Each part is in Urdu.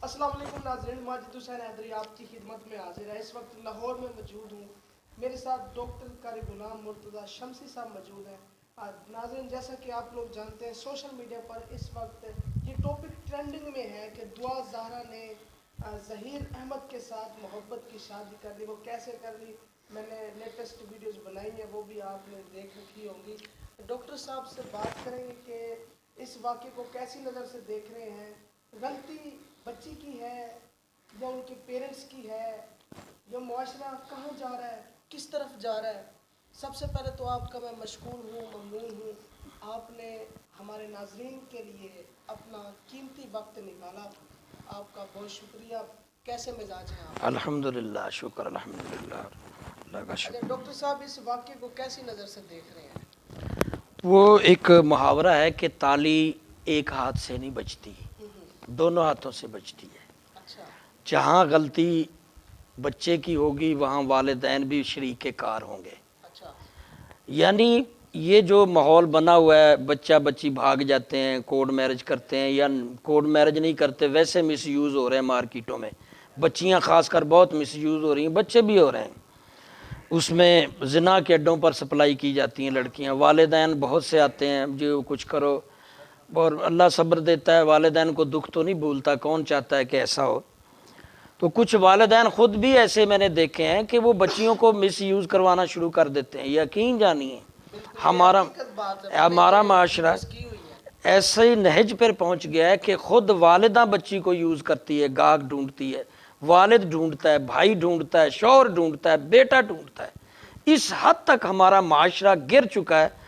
السلام علیکم ناظرین، ماجد حسین حیدری آپ کی خدمت میں حاضر ہے۔ اس وقت لاہور میں موجود ہوں، میرے ساتھ ڈاکٹر قاری غلام مرتضیٰ شمسی صاحب موجود ہیں۔ ناظرین، جیسا کہ آپ لوگ جانتے ہیں سوشل میڈیا پر اس وقت یہ ٹاپک ٹرینڈنگ میں ہے کہ دعا زہرا نے ظہیر احمد کے ساتھ محبت کی شادی کر لی۔ وہ کیسے کر لی، میں نے لیٹسٹ ویڈیوز بنائی ہیں، وہ بھی آپ نے دیکھ رکھی ہوں گی۔ ڈاکٹر صاحب سے بات کریں گے کہ اس واقعے کو کیسی نظر سے دیکھ رہے ہیں، غلطی بچی کی ہے یا ان کے پیرنٹس کی ہے، یا معاشرہ کہاں جا رہا ہے، کس طرف جا رہا ہے۔ سب سے پہلے تو آپ کا میں مشکور ہوں، ممنون ہوں، آپ نے ہمارے ناظرین کے لیے اپنا قیمتی وقت نکالا، آپ کا بہت شکریہ۔ کیسے مزاج ہیں آپ؟ الحمدللہ، شکر الحمدللہ، اللہ کا شکر۔ ڈاکٹر صاحب اس واقعے کو کیسی نظر سے دیکھ رہے ہیں؟ وہ ایک محاورہ ہے کہ تالی ایک ہاتھ سے نہیں بجتی، دونوں ہاتھوں سے بجتی ہے۔ اچھا، جہاں غلطی بچے کی ہوگی وہاں والدین بھی شریک کار ہوں گے۔ اچھا، یعنی یہ جو ماحول بنا ہوا ہے، بچہ بچی بھاگ جاتے ہیں، کورٹ میرج کرتے ہیں یا کورٹ میرج نہیں کرتے، ویسے مس یوز ہو رہے ہیں مارکیٹوں میں، بچیاں خاص کر بہت مس یوز ہو رہی ہیں، بچے بھی ہو رہے ہیں، اس میں زنا کے اڈوں پر سپلائی کی جاتی ہیں لڑکیاں۔ والدین بہت سے آتے ہیں جو کچھ کرو، اور اللہ صبر دیتا ہے، والدین کو دکھ تو نہیں بھولتا، کون چاہتا ہے کہ ایسا ہو۔ تو کچھ والدین خود بھی ایسے میں نے دیکھے ہیں کہ وہ بچیوں کو مس یوز کروانا شروع کر دیتے ہیں۔ یقین جانیے ہمارا معاشرہ ایسے نہج پر پہنچ گیا ہے کہ خود والدہ بچی کو یوز کرتی ہے، گاگ ڈھونڈتی ہے، والد ڈھونڈتا ہے، بھائی ڈھونڈتا ہے، شوہر ڈھونڈتا ہے، بیٹا ڈھونڈتا ہے۔ اس حد تک ہمارا معاشرہ گر چکا ہے۔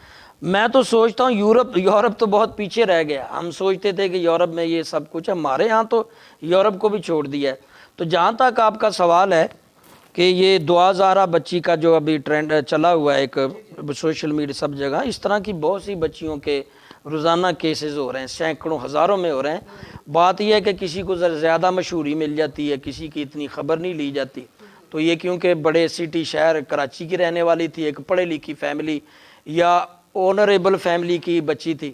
میں تو سوچتا ہوں یورپ تو بہت پیچھے رہ گیا۔ ہم سوچتے تھے کہ یورپ میں یہ سب کچھ ہے، ہمارے ہاں تو یورپ کو بھی چھوڑ دیا ہے۔ تو جہاں تک آپ کا سوال ہے کہ یہ دعا زہرا بچی کا جو ابھی ٹرینڈ چلا ہوا ہے ایک سوشل میڈیا سب جگہ، اس طرح کی بہت سی بچیوں کے روزانہ کیسز ہو رہے ہیں، سینکڑوں ہزاروں میں ہو رہے ہیں۔ بات یہ ہے کہ کسی کو زیادہ مشہوری مل جاتی ہے، کسی کی اتنی خبر نہیں لی جاتی۔ تو یہ کیونکہ بڑے سٹی شہر کراچی کی رہنے والی تھی، ایک پڑھے لکھی فیملی یا آنریبل فیملی کی بچی تھی،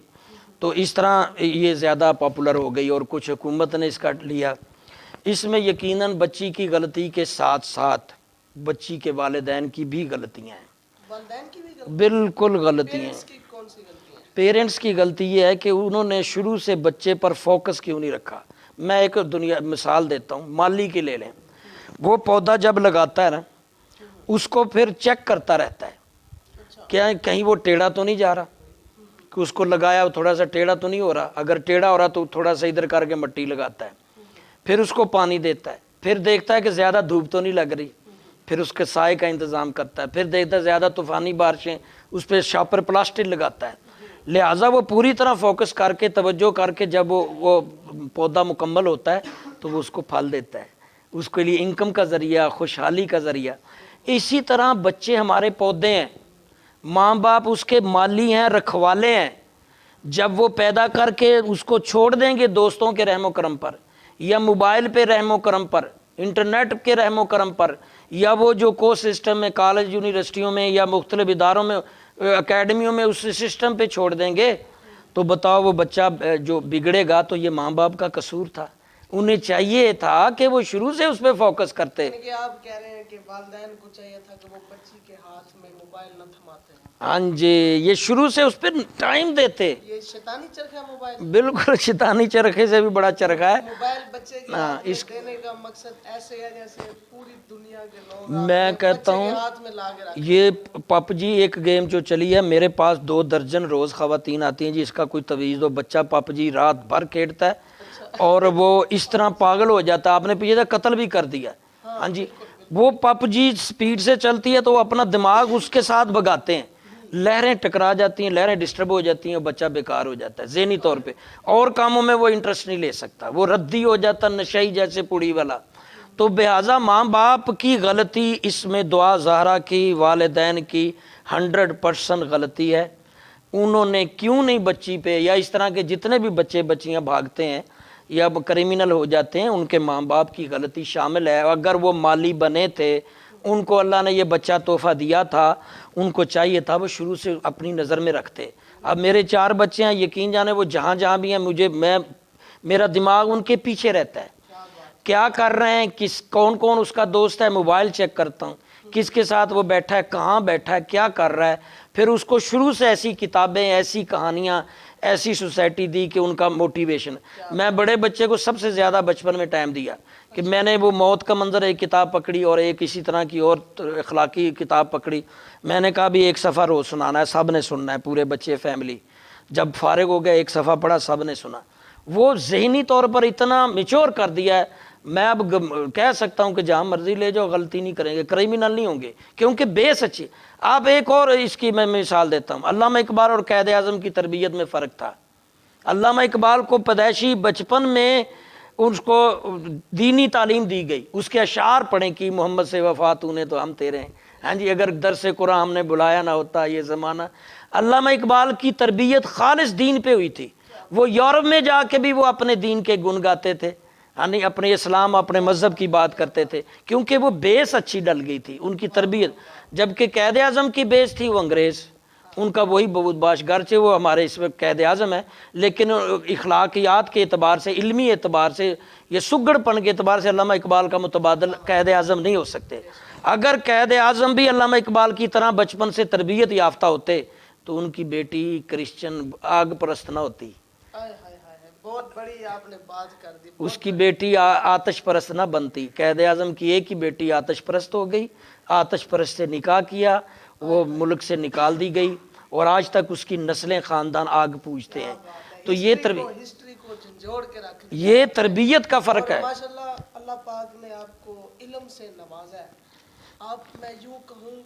تو اس طرح یہ زیادہ پاپولر ہو گئی، اور کچھ حکومت نے اس کا لیا۔ اس میں یقیناً بچی کی غلطی کے ساتھ ساتھ بچی کے والدین کی بھی غلطیاں ہیں، والدین کی بھی غلطی، بالکل غلطیاں ہیں۔ پیرنٹس کی کون سی غلطی ہے؟ پیرنٹس کی غلطی یہ ہے کہ انہوں نے شروع سے بچے پر فوکس کیوں نہیں رکھا۔ میں ایک مثال دیتا ہوں، مالی کی لے لیں۔ وہ پودا جب لگاتا ہے نا، اس کو پھر چیک کرتا رہتا ہے کیا کہیں وہ ٹیڑھا تو نہیں جا رہا، کہ اس کو لگایا تھوڑا سا ٹیڑھا تو نہیں ہو رہا، اگر ٹیڑھا ہو رہا تو تھوڑا سا ادھر کر کے مٹی لگاتا ہے، پھر اس کو پانی دیتا ہے، پھر دیکھتا ہے کہ زیادہ دھوپ تو نہیں لگ رہی، پھر اس کے سائے کا انتظام کرتا ہے، پھر دیکھتا ہے زیادہ طوفانی بارشیں، اس پہ شاپر پلاسٹک لگاتا ہے۔ لہٰذا وہ پوری طرح فوکس کر کے توجہ کر کے جب وہ پودا مکمل ہوتا ہے تو وہ اس کو پھل دیتا ہے، اس کے لیے انکم کا ذریعہ، خوشحالی کا ذریعہ۔ اسی طرح بچے ہمارے پودے ہیں، ماں باپ اس کے مالی ہیں، رکھوالے ہیں۔ جب وہ پیدا کر کے اس کو چھوڑ دیں گے دوستوں کے رحم و کرم پر، یا موبائل پہ رحم و کرم پر، انٹرنیٹ کے رحم و کرم پر، یا وہ جو کو سسٹم میں کالج یونیورسٹیوں میں یا مختلف اداروں میں اکیڈمیوں میں اس سسٹم پہ چھوڑ دیں گے، تو بتاؤ وہ بچہ جو بگڑے گا تو یہ ماں باپ کا قصور تھا۔ انہیں چاہیے تھا کہ وہ شروع سے اس پہ فوکس کرتے۔ یعنی کہ آپ کہہ رہے ہیں کہ والدین کو چاہیے تھا کہ وہ بچی کے ہاتھ میں موبائل نہ تھماتے۔ ہاں جی، یہ شروع سے اس پہ ٹائم دیتے۔ یہ شیطانی چرخہ ہے موبائل، بالکل شیطانی چرخے سے بھی بڑا چرخہ ہے۔ موبائل بچے کے ہاتھ میں دینے کا مقصد ایسے ہے جیسے پوری دنیا کے لوگ میں کہتا بچے ہوں کے ہاتھ میں لا کے رکھیں۔ یہ پپ جی ایک گیم جو چلی ہے، میرے پاس 2 درجن روز خواتین آتی ہیں جی اس کا کوئی تویز دو، بچہ پپ جی رات بھر کھیلتا ہے اور وہ اس طرح پاگل ہو جاتا ہے، آپ نے پیچھے قتل بھی کر دیا۔ ہاں جی، وہ پپ جی سپیڈ سے چلتی ہے تو وہ اپنا دماغ اس کے ساتھ بگاتے ہیں، لہریں ٹکرا جاتی ہیں، لہریں ڈسٹرب ہو جاتی ہیں، بچہ بیکار ہو جاتا ہے ذہنی طور پہ، اور کاموں میں وہ انٹرسٹ نہیں لے سکتا، وہ ردی ہو جاتا نشئی جیسے پوڑی والا۔ تو لہٰذا ماں باپ کی غلطی اس میں دعا زہرا کی، والدین کی 100% غلطی ہے۔ انہوں نے کیوں نہیں بچی پہ، یا اس طرح کے جتنے بھی بچے بچیاں بھاگتے ہیں یا کریمنل ہو جاتے ہیں، ان کے ماں باپ کی غلطی شامل ہے۔ اگر وہ مالی بنے تھے، ان کو اللہ نے یہ بچہ تحفہ دیا تھا، ان کو چاہیے تھا وہ شروع سے اپنی نظر میں رکھتے۔ اب میرے 4 بچے ہیں، یقین جانے وہ جہاں جہاں بھی ہیں، میرا دماغ ان کے پیچھے رہتا ہے کیا کر رہے ہیں، کون کون اس کا دوست ہے، موبائل چیک کرتا ہوں، کس کے ساتھ وہ بیٹھا ہے، کہاں بیٹھا ہے، کیا کر رہا ہے. پھر اس کو شروع سے ایسی کتابیں، ایسی کہانیاں، ایسی سوسائٹی دی کہ ان کا موٹیویشن. میں بڑے بچے کو سب سے زیادہ بچپن میں ٹائم دیا کہ میں نے وہ موت کا منظر ایک کتاب پکڑی اور ایک اسی طرح کی اور اخلاقی کتاب پکڑی. میں نے کہا بھی ایک صفحہ روز سنانا ہے، سب نے سننا ہے، پورے بچے فیملی. جب فارغ ہو گئے ایک صفحہ پڑھا، سب نے سنا. وہ ذہنی طور پر اتنا میچور کر دیا ہے. میں اب کہہ سکتا ہوں کہ جہاں مرضی لے جاؤ غلطی نہیں کریں گے، کرمینل نہیں ہوں گے، کیونکہ بیس اچھی. آپ ایک اور اس کی میں مثال دیتا ہوں. علامہ اقبال اور قائد اعظم کی تربیت میں فرق تھا. علامہ اقبال کو پیدائشی بچپن میں اس کو دینی تعلیم دی گئی، اس کے اشعار پڑھیں کہ محمد سے وفا تو نے تو ہم تیرے ہیں. ہاں جی، اگر درس قرآن ہم نے بلایا نہ ہوتا یہ زمانہ. علامہ اقبال کی تربیت خالص دین پہ ہوئی تھی. وہ یورپ میں جا کے بھی وہ اپنے دین کے گن گاتے تھے، یعنی اپنے اسلام، اپنے مذہب کی بات کرتے تھے، کیونکہ وہ بیس اچھی ڈل گئی تھی ان کی تربیت. جبکہ قائد اعظم کی بیس تھی وہ انگریز، ان کا وہی بود باش، گرچہ وہ ہمارے اس وقت قائد اعظم ہے، لیکن اخلاقیات کے اعتبار سے، علمی اعتبار سے، یہ سگڑ پن کے اعتبار سے علامہ اقبال کا متبادل قائد اعظم نہیں ہو سکتے. اگر قائد اعظم بھی علامہ اقبال کی طرح بچپن سے تربیت یافتہ ہوتے تو ان کی بیٹی کرسچن آگ پرست نہ ہوتی، بہت بڑی آپ نے بات کر دی. اس کی بیٹی آتش پرست نہ بنتی. قائد اعظم کی ایک ہی بیٹی آتش پرست ہو گئی، آتش پرست سے نکاح کیا، وہ ملک سے نکال دی گئی، اور آج تک اس کی نسلیں خاندان آگ پوجتے ہیں. تو یہ ہسٹری کو جھنجھوڑ کے رکھ دیا. یہ تربیت کا فرق ہے. ماشاءاللہ اللہ پاک نے آپ کو علم سے نوازا ہے. آپ، میں یوں کہوں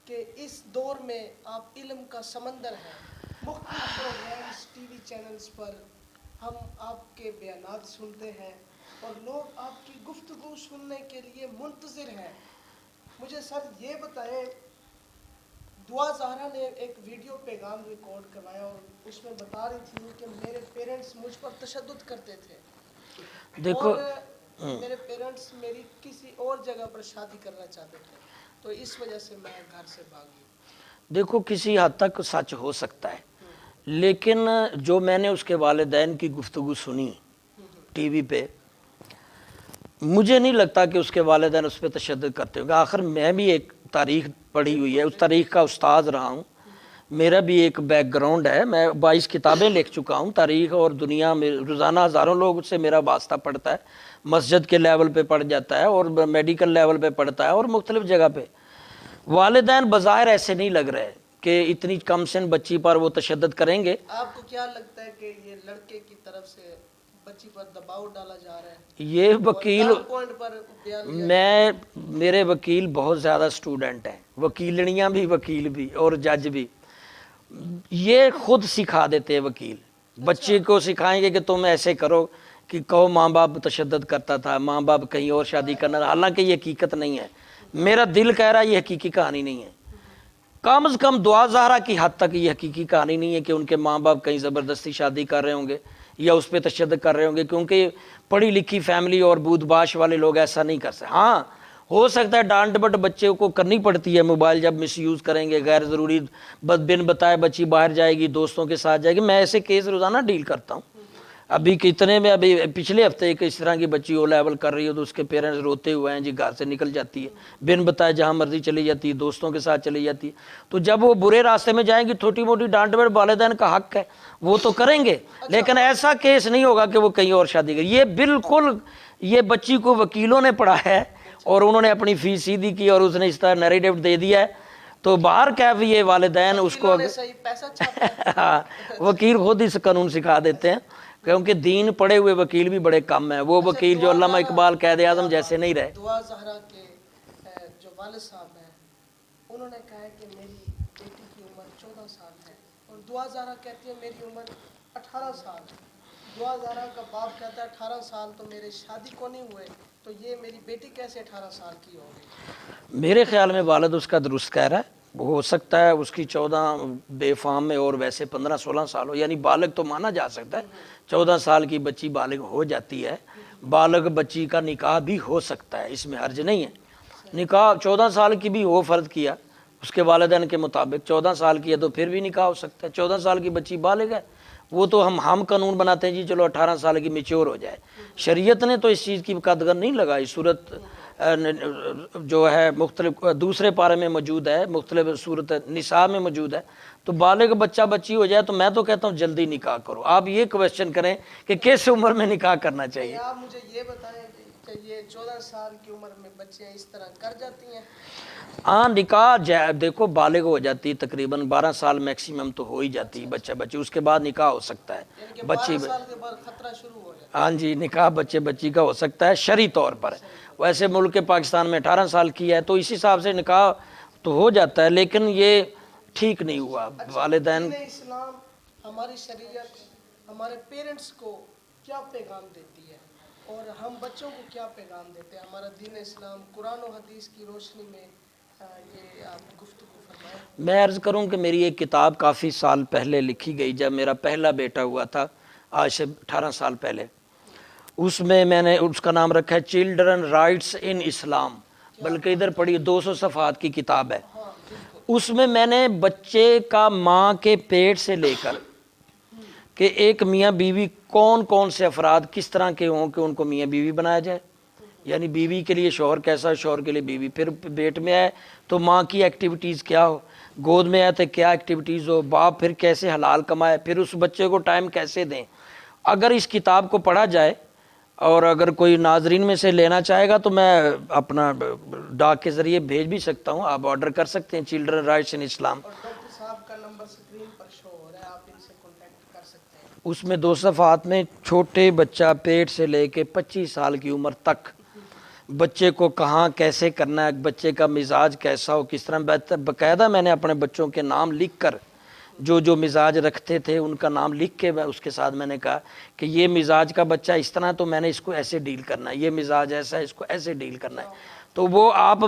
کہ اس دور میں آپ علم کا سمندر ہیں. مختلف پروگرامز ٹی وی چینلز پر ہم آپ کے بیانات سنتے ہیں اور لوگ آپ کی گفتگو سننے کے لیے منتظر ہیں. مجھے سر یہ بتائیں، دعا زہرا نے ایک ویڈیو پیغام ریکارڈ کروایا اور اس میں بتا رہی تھی کہ میرے پیرنٹس مجھ پر تشدد کرتے تھے، دیکھو اور میرے پیرنٹس میری کسی اور جگہ پر شادی کرنا چاہتے تھے، تو اس وجہ سے میں گھر سے بھاگی. دیکھو کسی حد تک سچ ہو سکتا ہے، لیکن جو میں نے اس کے والدین کی گفتگو سنی ٹی وی پہ، مجھے نہیں لگتا کہ اس کے والدین اس پہ تشدد کرتے ہوں گے. آخر میں بھی ایک تاریخ پڑھی ہوئی ہے، اس تاریخ کا استاد رہا ہوں، میرا بھی ایک بیک گراؤنڈ ہے، میں 22 کتابیں لکھ چکا ہوں تاریخ اور دنیا میں. روزانہ ہزاروں لوگ سے میرا واسطہ پڑتا ہے، مسجد کے لیول پہ پڑھ جاتا ہے اور میڈیکل لیول پہ پڑھتا ہے اور مختلف جگہ پہ. والدین بظاہر ایسے نہیں لگ رہے کہ اتنی کم سن بچی پر وہ تشدد کریں گے. آپ کو کیا لگتا ہے کہ یہ لڑکے کی طرف سے بچی پر دباؤ ڈالا جا رہا ہے؟ یہ وکیل، پوائنٹ پر بیان لیا میں، میرے وکیل بہت زیادہ سٹوڈنٹ ہیں، وکیلنیاں بھی، وکیل بھی اور جج بھی. یہ خود سکھا دیتے ہیں وکیل، بچے کو سکھائیں گے کہ تم ایسے کرو، کہ کہو ماں باپ تشدد کرتا تھا، ماں باپ کہیں اور شادی کرنا تھا، حالانکہ یہ حقیقت نہیں ہے. میرا دل کہہ رہا ہے یہ حقیقی کہانی نہیں ہے. کم از کم دعا زہرا کی حد تک یہ حقیقی کہانی نہیں ہے کہ ان کے ماں باپ کہیں زبردستی شادی کر رہے ہوں گے یا اس پہ تشدد کر رہے ہوں گے، کیونکہ پڑھی لکھی فیملی اور بود باش والے لوگ ایسا نہیں کر سکتے. ہاں ہو سکتا ہے ڈانٹ ڈپٹ بچے کو کرنی پڑتی ہے، موبائل جب مس یوز کریں گے، غیر ضروری بن بتائے بچی باہر جائے گی، دوستوں کے ساتھ جائے گی. میں ایسے کیس روزانہ ڈیل کرتا ہوں. ابھی کتنے میں، ابھی پچھلے ہفتے ایک اس طرح کی بچی او لیول کر رہی ہے تو اس کے پیرنٹس روتے ہوئے ہیں جی، گھر سے نکل جاتی ہے، بن بتائے جہاں مرضی چلی جاتی ہے، دوستوں کے ساتھ چلی جاتی ہے. تو جب وہ برے راستے میں جائیں گی، چھوٹی موٹی ڈانٹ ڈپٹ والدین کا حق ہے، وہ تو کریں گے، لیکن ایسا کیس نہیں ہوگا کہ وہ کہیں اور شادی کرے. یہ بالکل، یہ بچی کو وکیلوں نے پڑھا ہے اور انہوں نے اپنی فیس سیدھی کی اور اس نے اس طرح نیریٹو دے دیا ہے. تو باہر کیف یہ والدین اس کو، ہاں وکیل خود اس قانون سکھا دیتے ہیں، کیونکہ دین پڑھے ہوئے وکیل بھی بڑے کم ہیں. وہ وکیل جو علامہ اقبال قائد اعظم جیسے نہیں رہے. دعا زہرا کے جو والد صاحب ہیں انہوں نے کہا ہے کہ میری بیٹی کی عمر 14 سال ہے اور دعا زہرا کہتی ہے میری عمر 18 سال ہے. دعا زہرا کا باپ کہتا ہے 18 سال تو میرے شادی کو نہیں ہوئے، تو یہ میری بیٹی کیسے 18 سال کی ہوگی؟ میرے خیال میں والد اس کا درست کہہ رہا ہے. ہو سکتا ہے اس کی 14 بے فام میں اور ویسے 15-16 سال ہو، یعنی بالغ تو مانا جا سکتا ہے. 14 سال کی بچی بالغ ہو جاتی ہے، بالغ بچی کا نکاح بھی ہو سکتا ہے، اس میں حرج نہیں ہے. نکاح 14 سال کی بھی ہو، فرض کیا اس کے والدین کے مطابق 14 سال کی ہے تو پھر بھی نکاح ہو سکتا ہے. 14 سال کی بچی بالغ ہے، وہ تو ہم قانون بناتے ہیں جی چلو 18 سال کی میچور ہو جائے. شریعت نے تو اس چیز کی قدر نہیں لگائی. صورت جو ہے مختلف دوسرے پارے میں موجود ہے, مختلف صورت نساء میں موجود ہے. تو بالغ بچہ بچی ہو جائے تو میں تو کہتا ہوں جلدی نکاح کرو. آپ یہ کویشچن کریں کہ کس عمر میں نکاح کرنا چاہیے. آپ مجھے یہ بتائیں کہ یہ 14 سال کی عمر میں بچیاں اس طرح کر جاتی ہیں؟ ہاں نکاح دیکھو بالغ ہو جاتی تقریباً 12 سال میکسیمم تو ہو ہی جاتی ہے بچہ بچی, اس کے بعد نکاح ہو سکتا ہے. یعنی کہ بچی 12 سال کے بعد خطرہ شروع ہو جاتا ہاں جی نکاح بچے بچی کا ہو سکتا ہے شرعی طور پر. ویسے ملک پاکستان میں 18 سال کی ہے تو اس حساب سے نکاح تو ہو جاتا ہے, لیکن یہ ٹھیک نہیں ہوا. والدین دین اسلام, ہماری شریعت ہمارے پیرنٹس کو کیا پیغام دیتی ہے اور ہم بچوں کو کیا پیغام دیتے ہیں؟ ہمارا دین اسلام قرآن و حدیث کی روشنی میں یہ آپ گفتگو فرمائیں. میں عرض کروں کہ میری ایک کتاب کافی سال پہلے لکھی گئی جب میرا پہلا بیٹا ہوا تھا, آج سے 18 سال پہلے. اس میں نے اس کا نام رکھا ہے چلڈرن رائٹس ان اسلام, بلکہ ادھر پڑھی 200 صفحات کی کتاب ہے. اس میں نے بچے کا ماں کے پیٹ سے لے کر کہ ایک میاں بیوی کون کون سے افراد کس طرح کے ہوں کہ ان کو میاں بیوی بنایا جائے, یعنی بیوی کے لیے شوہر کیسا, شوہر کے لیے بیوی, پھر پیٹ میں آئے تو ماں کی ایکٹیویٹیز کیا ہو, گود میں آئے تو کیا ایکٹیویٹیز ہو, باپ پھر کیسے حلال کمائے, پھر اس بچے کو ٹائم کیسے دیں. اگر اس کتاب کو پڑھا جائے اور اگر کوئی ناظرین میں سے لینا چاہے گا تو میں اپنا ڈاک کے ذریعے بھیج بھی سکتا ہوں, آپ آرڈر کر سکتے ہیں. چلڈرن رائٹس ان اسلام. اور ڈاکٹر صاحب کا نمبر اسکرین پر شو ہو رہا ہے, آپ ان سے کانٹیکٹ کر سکتے ہیں. اس میں 2 صفحات میں چھوٹے بچہ پیٹ سے لے کے 25 سال کی عمر تک بچے کو کہاں کیسے کرنا ہے, بچے کا مزاج کیسا ہو, کس طرح. باقاعدہ میں نے اپنے بچوں کے نام لکھ کر جو مزاج رکھتے تھے ان کا نام لکھ کے اس کے ساتھ میں نے کہا کہ یہ مزاج کا بچہ اس طرح تو میں نے اس کو ایسے ڈیل کرنا ہے, یہ مزاج ایسا ہے اس کو ایسے ڈیل کرنا ہے. تو وہ آپ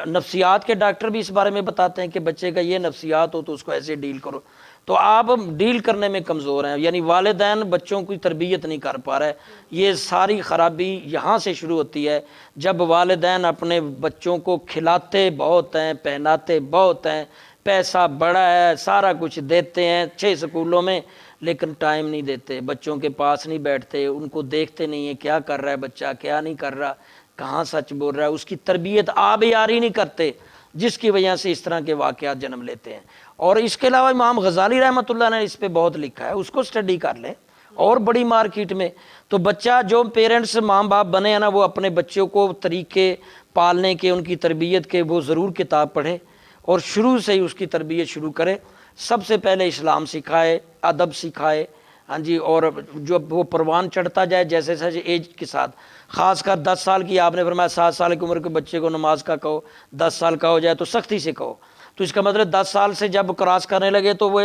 نفسیات کے ڈاکٹر بھی اس بارے میں بتاتے ہیں کہ بچے کا یہ نفسیات ہو تو اس کو ایسے ڈیل کرو. تو آپ ڈیل کرنے میں کمزور ہیں, یعنی والدین بچوں کی تربیت نہیں کر پا رہے. یہ ساری خرابی یہاں سے شروع ہوتی ہے جب والدین اپنے بچوں کو کھلاتے بہت ہیں, پہناتے بہت ہیں, پیسہ بڑا ہے, سارا کچھ دیتے ہیں 6 سکولوں میں, لیکن ٹائم نہیں دیتے, بچوں کے پاس نہیں بیٹھتے, ان کو دیکھتے نہیں ہیں کیا کر رہا ہے بچہ, کیا نہیں کر رہا, کہاں سچ بول رہا ہے, اس کی تربیت آبیاری نہیں کرتے, جس کی وجہ سے اس طرح کے واقعات جنم لیتے ہیں. اور اس کے علاوہ امام غزالی رحمۃ اللہ نے اس پہ بہت لکھا ہے, اس کو سٹڈی کر لیں. اور بڑی مارکیٹ میں تو بچہ جو پیرنٹس ماں باپ بنے ہیں نا, وہ اپنے بچوں کو طریقے پالنے کے, ان کی تربیت کے وہ ضرور کتاب پڑھے اور شروع سے ہی اس کی تربیت شروع کرے. سب سے پہلے اسلام سکھائے, ادب سکھائے, ہاں جی, اور جو وہ پروان چڑھتا جائے جیسے جیسے ایج کے ساتھ, خاص کر 10 سال کی آپ نے فرمایا 7 سال کی عمر کے بچے کو نماز کا کہو, 10 سال کا ہو جائے تو سختی سے کہو. تو اس کا مطلب 10 سال سے جب کراس کرنے لگے تو وہ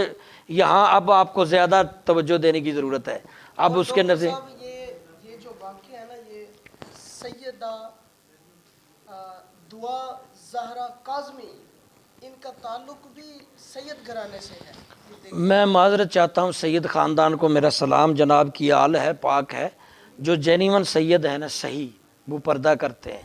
یہاں اب آپ کو زیادہ توجہ دینے کی ضرورت ہے. اب اس کے نظر یہ جو واقعہ ہے نا, یہ سیدہ دعا زہرا کاظمی, ان کا تعلق بھی سید گھرانے سے ہے. میں معذرت چاہتا ہوں سید خاندان کو میرا سلام, جناب کی آل ہے, پاک ہے. جو جینیون سید ہے نا صحیح, وہ پردہ کرتے ہیں.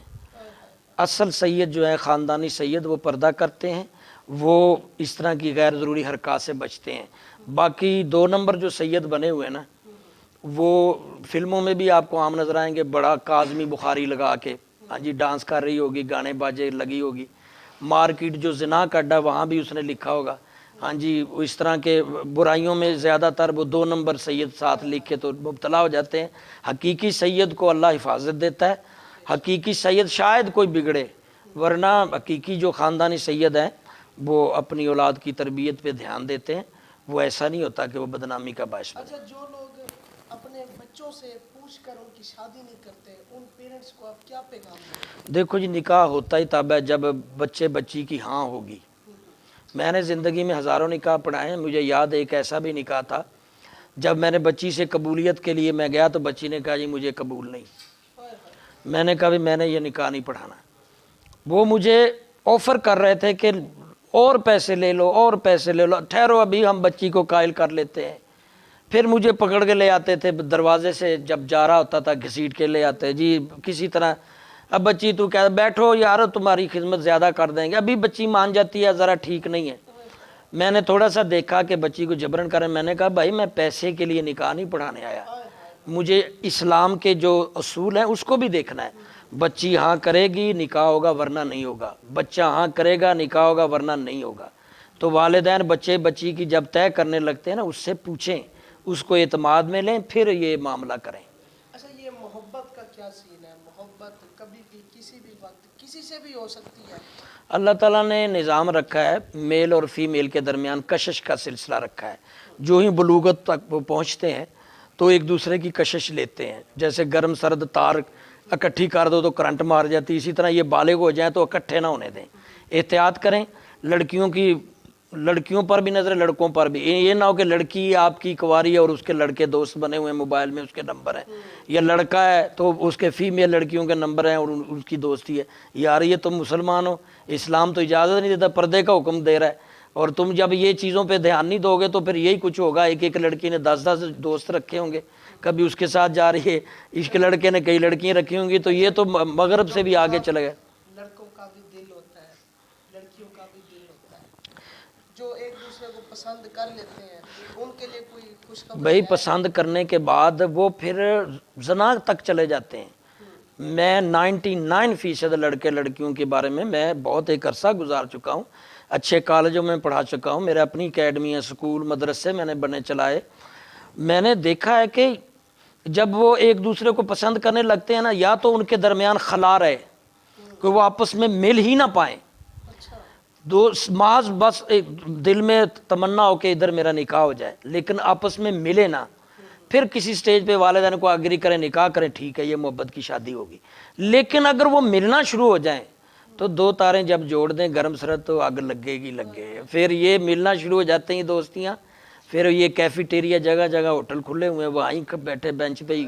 اصل سید جو ہے خاندانی سید وہ پردہ کرتے ہیں, وہ اس طرح کی غیر ضروری حرکات سے بچتے ہیں. باقی 2 نمبر جو سید بنے ہوئے نا, وہ فلموں میں بھی آپ کو عام نظر آئیں گے, بڑا کاظمی بخاری لگا کے, ہاں جی, ڈانس کر رہی ہوگی, گانے باجے لگی ہوگی. مارکیٹ جو زنا کا اڈا وہاں بھی اس نے لکھا ہوگا, ہاں جی, اس طرح کے برائیوں میں زیادہ تر وہ 2 نمبر سید ساتھ لکھے تو مبتلا ہو جاتے ہیں. حقیقی سید کو اللہ حفاظت دیتا ہے. حقیقی سید شاید کوئی بگڑے, ورنہ حقیقی جو خاندانی سید ہیں وہ اپنی اولاد کی تربیت پہ دھیان دیتے ہیں. وہ ایسا نہیں ہوتا کہ وہ بدنامی کا باعث بنے. اچھا, جو لوگ اپنے بچوں سے پوچھ کر ان کی شادی نہیں کرتے, ان پیرنٹس کو آپ کیا پیغام دیں؟ دیکھو جی, نکاح ہوتا ہی تب ہے جب بچے بچی کی ہاں ہوگی. میں نے زندگی میں ہزاروں نکاح پڑھائے ہیں. مجھے یاد ہے ایک ایسا بھی نکاح تھا جب میں نے بچی سے قبولیت کے لیے میں گیا تو بچی نے کہا جی مجھے قبول نہیں. میں نے کہا بھی میں نے یہ نکاح نہیں پڑھانا. وہ مجھے آفر کر رہے تھے کہ اور پیسے لے لو, اور پیسے لے لو, ٹھہرو ابھی ہم بچی کو قائل کر لیتے ہیں. پھر مجھے پکڑ کے لے آتے تھے دروازے سے, جب جا رہا ہوتا تھا گھسیٹ کے لے آتے, جی کسی طرح, اب بچی تو کہہ بیٹھو یار تمہاری خدمت زیادہ کر دیں گے, ابھی بچی مان جاتی ہے ذرا ٹھیک نہیں ہے. میں نے تھوڑا سا دیکھا کہ بچی کو جبرن کریں، میں نے کہا بھائی میں پیسے کے لیے نکاح نہیں پڑھانے آیا، مجھے اسلام کے جو اصول ہیں اس کو بھی دیکھنا ہے. بچی ہاں کرے گی نکاح ہوگا ورنہ نہیں ہوگا، بچہ ہاں کرے گا نکاح ہوگا ورنہ نہیں ہوگا. تو والدین بچے بچی کی جب طے کرنے لگتے ہیں نا اس سے پوچھیں، اس کو اعتماد میں لیں، پھر یہ معاملہ کریں. اچھا یہ محبت کا کیا سین ہے؟ محبت کبھی بھی کسی بھی وقت کسی سے بھی ہو سکتی ہے؟ اللہ تعالیٰ نے نظام رکھا ہے، میل اور فیمیل کے درمیان کشش کا سلسلہ رکھا ہے. جو ہی بلوغت تک وہ پہنچتے ہیں تو ایک دوسرے کی کشش لیتے ہیں. جیسے گرم سرد تار اکٹھی کر دو تو کرنٹ مار جاتی، اسی طرح یہ بالغ ہو جائیں تو اکٹھے نہ ہونے دیں. احتیاط کریں، لڑکیوں پر بھی نظر، لڑکوں پر بھی. یہ نہ ہو کہ لڑکی آپ کی کنواری ہے اور اس کے لڑکے دوست بنے ہوئے ہیں، موبائل میں اس کے نمبر ہیں، یا لڑکا ہے تو اس کے فیمیل لڑکیوں کے نمبر ہیں اور اس کی دوستی ہے. یار یہ تم مسلمان ہو، اسلام تو اجازت نہیں دیتا، پردے کا حکم دے رہا ہے، اور تم جب یہ چیزوں پہ دھیان نہیں دو گے تو پھر یہی کچھ ہوگا. ایک لڑکی نے 10 دوست رکھے ہوں گے، کبھی اس کے ساتھ جا رہی ہے، اس کے لڑکے نے کئی لڑکیاں رکھی ہوں گی، تو یہ تو مغرب سے بھی آگے چلے گئے. لڑکوں کا بھی دل ہوتا ہے، لڑکیوں کا بھی دل ہوتا ہے، جو ایک دوسرے کو پسند کر لیتے ہیں ان کے لیے کوئی خوشخبری بھائی ہے؟ پسند کرنے کے بعد وہ پھر زنا تک چلے جاتے ہیں. میں 99% لڑکے لڑکیوں کے بارے میں بہت ایک عرصہ گزار چکا ہوں، اچھے کالجوں میں پڑھا چکا ہوں، میرے اپنی اکیڈمی ہے، سکول مدرسے میں نے بنے چلائے. میں نے دیکھا ہے کہ جب وہ ایک دوسرے کو پسند کرنے لگتے ہیں نا، یا تو ان کے درمیان خلا رہے کہ وہ آپس میں مل ہی نہ پائیں، اچھا دو محض بس ایک دل میں تمنا ہو کہ ادھر میرا نکاح ہو جائے لیکن آپس میں ملے نہ. پھر کسی سٹیج پہ والدین کو اگری کریں، نکاح کریں، ٹھیک ہے یہ محبت کی شادی ہوگی. لیکن اگر وہ ملنا شروع ہو جائیں تو دو تاریں جب جوڑ دیں گرم سرد تو آگ لگے گی لگے. پھر یہ ملنا شروع ہو جاتے ہیں دوستیاں، پھر یہ کیفیٹیریا جگہ جگہ ہوٹل کھلے ہوئے ہیں، وہیں بیٹھے بینچ پہ ہی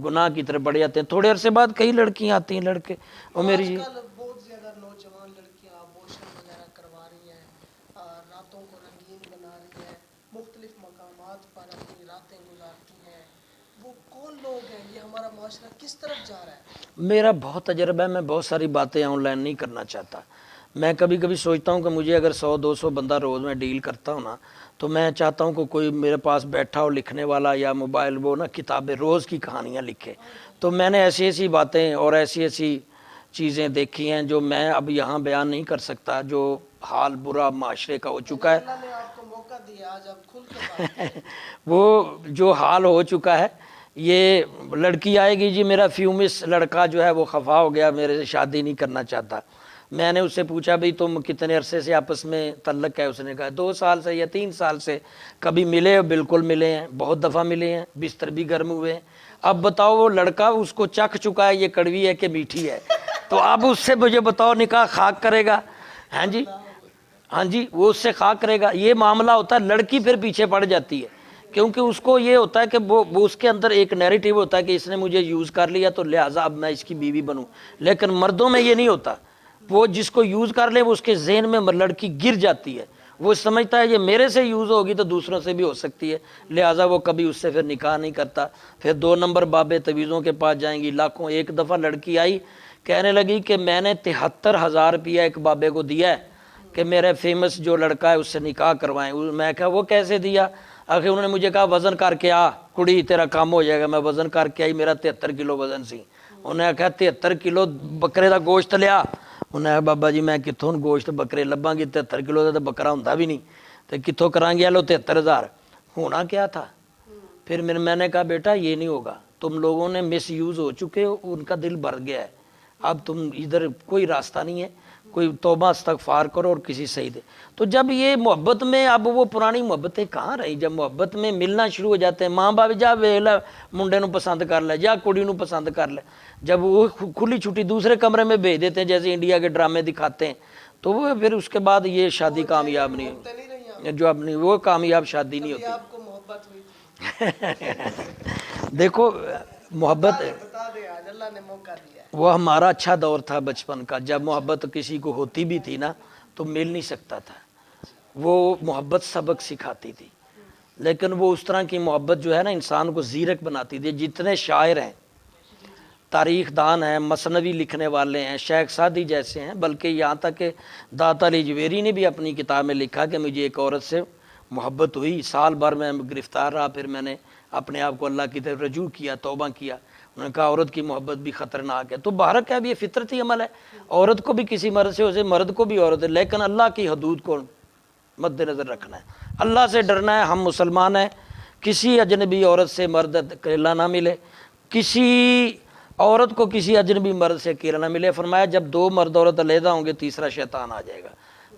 گناہ کی طرف بڑھ جاتے ہیں. تھوڑے عرصے بعد کئی لڑکیاں آتی ہیں، لڑکے اور آج میری کل بہت زیادہ نوجوان لڑکیاں ابورشن وغیرہ کروا رہی ہیں، راتوں کو رنگین بنا رہی ہیں، مختلف مقامات پر اپنی راتیں گزارتی ہیں. وہ کون لوگ ہیں؟ یہ ہمارا معاشرہ کس طرف جا رہا ہے؟ میرا بہت تجربہ ہے، میں بہت ساری باتیں آن لائن نہیں کرنا چاہتا. میں کبھی کبھی سوچتا ہوں کہ مجھے اگر 100-200 بندہ روز میں ڈیل کرتا ہوں نا، تو میں چاہتا ہوں کہ کوئی میرے پاس بیٹھا ہو لکھنے والا یا موبائل وہ نا کتابیں روز کی کہانیاں لکھے. تو میں نے ایسی ایسی باتیں اور ایسی ایسی چیزیں دیکھی ہیں جو میں اب یہاں بیان نہیں کر سکتا، جو حال برا معاشرے کا ہو چکا ہے. اللہ نے آپ کو موقع دیا، آج آپ کھل کے بات کریں. وہ جو حال ہو چکا ہے، یہ لڑکی آئے گی جی میرا فیومس لڑکا جو ہے وہ خفا ہو گیا، میرے سے شادی نہیں کرنا چاہتا. میں نے اس سے پوچھا بھئی تم کتنے عرصے سے آپس میں تعلق ہے؟ اس نے کہا 2 سال سے یا 3 سال سے. کبھی ملے؟ بالکل ملے ہیں، بہت دفعہ ملے ہیں، بستر بھی گرم ہوئے ہیں. اب بتاؤ وہ لڑکا اس کو چکھ چکا ہے یہ کڑوی ہے کہ میٹھی ہے، تو اب اس سے مجھے بتاؤ نکاح خاک کرے گا؟ ہاں جی، ہاں جی، وہ اس سے خاک کرے گا. یہ معاملہ ہوتا ہے. لڑکی پھر پیچھے پڑ جاتی ہے کیونکہ اس کو یہ ہوتا ہے کہ وہ اس کے اندر ایک نیریٹو ہوتا ہے کہ اس نے مجھے یوز کر لیا تو لہٰذا اب میں اس کی بیوی بنوں. لیکن مردوں میں یہ نہیں ہوتا. وہ جس کو یوز کر لے وہ اس کے ذہن میں لڑکی گر جاتی ہے، وہ سمجھتا ہے یہ میرے سے یوز ہوگی تو دوسروں سے بھی ہو سکتی ہے، لہٰذا وہ کبھی اس سے پھر نکاح نہیں کرتا. پھر 2 نمبر بابے تویزوں کے پاس جائیں گی لاکھوں. ایک دفعہ لڑکی آئی کہنے لگی کہ میں نے 73,000 روپیہ ایک بابے کو دیا ہے کہ میرے فیمس جو لڑکا ہے اس سے نکاح کروائیں. میں کہا وہ کیسے دیا؟ آخر انہوں نے مجھے کہا وزن کر کے آ کڑی تیرا کام ہو جائے گا. میں وزن کر کے آئی، میرا 73 کلو وزن سی. انہیں کہا 73 کلو بکرے دا گوشت لیا. انہیں کہا بابا جی میں کتوں گوشت بکرے لباں گی، 73 کلو دا تو بکرا ہوندا بھی نہیں، تو کتوں کران گیا؟ لو 73,000. ہونا کیا تھا؟ پھر میں نے کہا بیٹا یہ نہیں ہوگا، تم لوگوں نے مس یوز ہو چکے ہو، ان کا دل بھر گیا ہے، اب تم ادھر کوئی راستہ نہیں ہے، کوئی توبہ استغفار کرو اور کسی صحیح دے. تو جب یہ محبت میں اب وہ پرانی محبتیں کہاں رہی؟ جب محبت میں ملنا شروع ہو جاتے ہیں، ماں باپ جا ویکھ لے منڈے نو پسند کر لے یا کڑی نو پسند کر لے، جب وہ کھلی چھٹی دوسرے کمرے میں بھیج دیتے ہیں جیسے انڈیا کے ڈرامے دکھاتے ہیں، تو وہ پھر اس کے بعد یہ شادی کامیاب نہیں ہوتی، جو اپنی وہ کامیاب شادی نہیں ہوتی. آپ کو محبت ہوئی تھی؟ دیکھو محبت بتا دے، آج اللہ نے موقع دیا ہے. وہ ہمارا اچھا دور تھا بچپن کا، جب محبت کسی کو ہوتی بھی تھی نا تو مل نہیں سکتا تھا. وہ محبت سبق سکھاتی تھی، لیکن وہ اس طرح کی محبت جو ہے نا انسان کو زیرک بناتی تھی. جتنے شاعر ہیں تاریخ دان ہیں، مثنوی لکھنے والے ہیں، شیخ سعدی جیسے ہیں، بلکہ یہاں تک کہ داتا علی جویری نے بھی اپنی کتاب میں لکھا کہ مجھے ایک عورت سے محبت ہوئی، سال بھر میں گرفتار رہا، پھر میں نے اپنے آپ کو اللہ کی طرف رجوع کیا، توبہ کیا۔ انہوں نے کہا عورت کی محبت بھی خطرناک ہے۔ تو باہر کیا بھی یہ فطرتی عمل ہے، عورت کو بھی کسی مرد سے اسے، مرد کو بھی عورت ہے، لیکن اللہ کی حدود کو مد نظر رکھنا ہے، اللہ سے ڈرنا ہے۔ ہم مسلمان ہیں، کسی اجنبی عورت سے مرد اکیلا نہ ملے، کسی عورت کو کسی اجنبی مرد سے اکیلا نہ ملے۔ فرمایا جب دو مرد عورت علیحدہ ہوں گے تیسرا شیطان آ جائے گا۔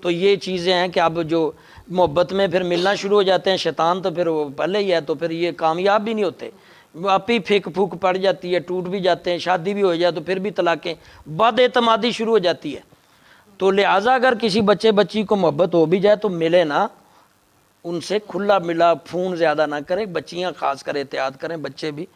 تو یہ چیزیں ہیں کہ اب جو محبت میں پھر ملنا شروع ہو جاتے ہیں، شیطان تو پھر وہ پہلے ہی ہے، تو پھر یہ کامیاب بھی نہیں ہوتے، آپ ہی پھیک پھوک پڑ جاتی ہے، ٹوٹ بھی جاتے ہیں، شادی بھی ہو جائے تو پھر بھی طلاقیں، بد اعتمادی شروع ہو جاتی ہے۔ تو لہٰذا اگر کسی بچے بچی کو محبت ہو بھی جائے تو ملے نا، ان سے کھلا ملا فون زیادہ نہ کریں، بچیاں خاص کر احتیاط کریں، بچے بھی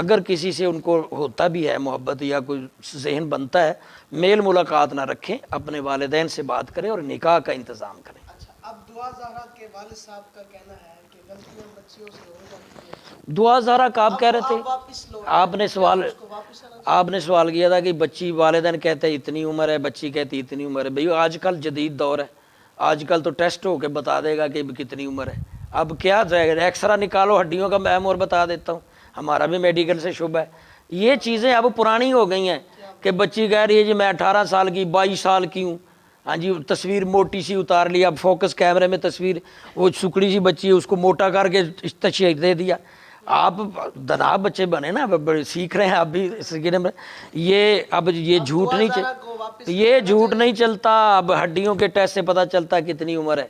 اگر کسی سے ان کو ہوتا بھی ہے محبت یا کوئی ذہن بنتا ہے، میل ملاقات نہ رکھیں، اپنے والدین سے بات کریں اور نکاح کا انتظام کریں۔ اچھا، اب دعا زہرا کے والد صاحب کا کہنا ہے کہ غلطیاں بچیوں سے ہو جاتی ہیں، دعا زہرا کا آپ کہہ رہے تھے، واپس لو، آپ نے سوال کیا اس کو واپس آنا چاہیے؟ آپ نے سوال کیا تھا کہ بچی، والدین کہتے ہیں اتنی عمر ہے، بچی کہتی اتنی عمر ہے۔ بھئی آج کل جدید دور ہے، آج کل تو ٹیسٹ ہو کے بتا دے گا کہ کتنی عمر ہے۔ اب کیا جائے گا، ایکسرا نکالو ہڈیوں کا، میں اور بتا دیتا ہوں، ہمارا بھی میڈیکل سے شعبہ ہے۔ یہ چیزیں اب پرانی ہو گئی ہیں کہ بچی کہہ رہی ہے جی میں 18 سال کی، 22 سال کی ہوں، ہاں جی تصویر موٹی سی اتار لی، اب فوکس کیمرے میں تصویر، وہ سکڑی سی بچی ہے اس کو موٹا کر کے تشریح دے دیا۔ آپ دنا بچے بنے نا، بڑے سیکھ رہے ہیں آپ بھی اس کے میں، یہ اب یہ جھوٹ نہیں یہ جھوٹ نہیں چلتا، اب ہڈیوں کے ٹیسٹ سے پتہ چلتا ہے کتنی عمر ہے۔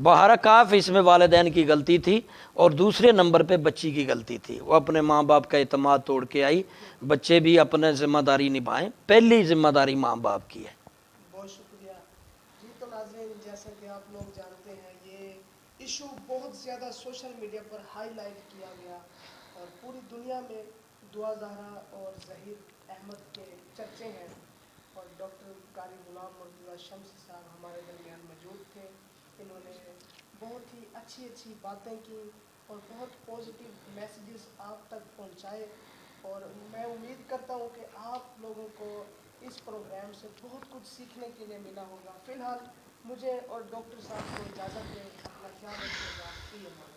بہرکاف اس میں والدین کی غلطی تھی، اور دوسرے نمبر پہ بچی کی غلطی تھی، وہ اپنے ماں باپ کا اعتماد توڑ کے آئی۔ بچے بھی اپنے ذمہ داری نبھائیں، پہلی ذمہ داری ماں باپ کی ہے۔ بہت شکریہ جی۔ تو ناظرین، جیسا کہ آپ لوگ جانتے ہیں، یہ ایشو بہت زیادہ سوشل میڈیا پر ہائی لائٹ کیا گیا، اور پوری دنیا میں دعا زہرا اور ظہیر احمد کے چرچے ہیں، اور ڈاکٹر قاری غلام مرتضیٰ شمسی صاحب ہمارے درمیان موجود تھے۔ انہوں نے بہت ہی اچھی باتیں کی اور بہت پازیٹیو میسیجز آپ تک پہنچائے، اور میں امید کرتا ہوں کہ آپ لوگوں کو اس پروگرام سے بہت کچھ سیکھنے کے لیے ملا ہوگا۔ فی الحال مجھے اور ڈاکٹر صاحب کو اجازت دیں، اپنا خیال رکھیے گا، فی امان۔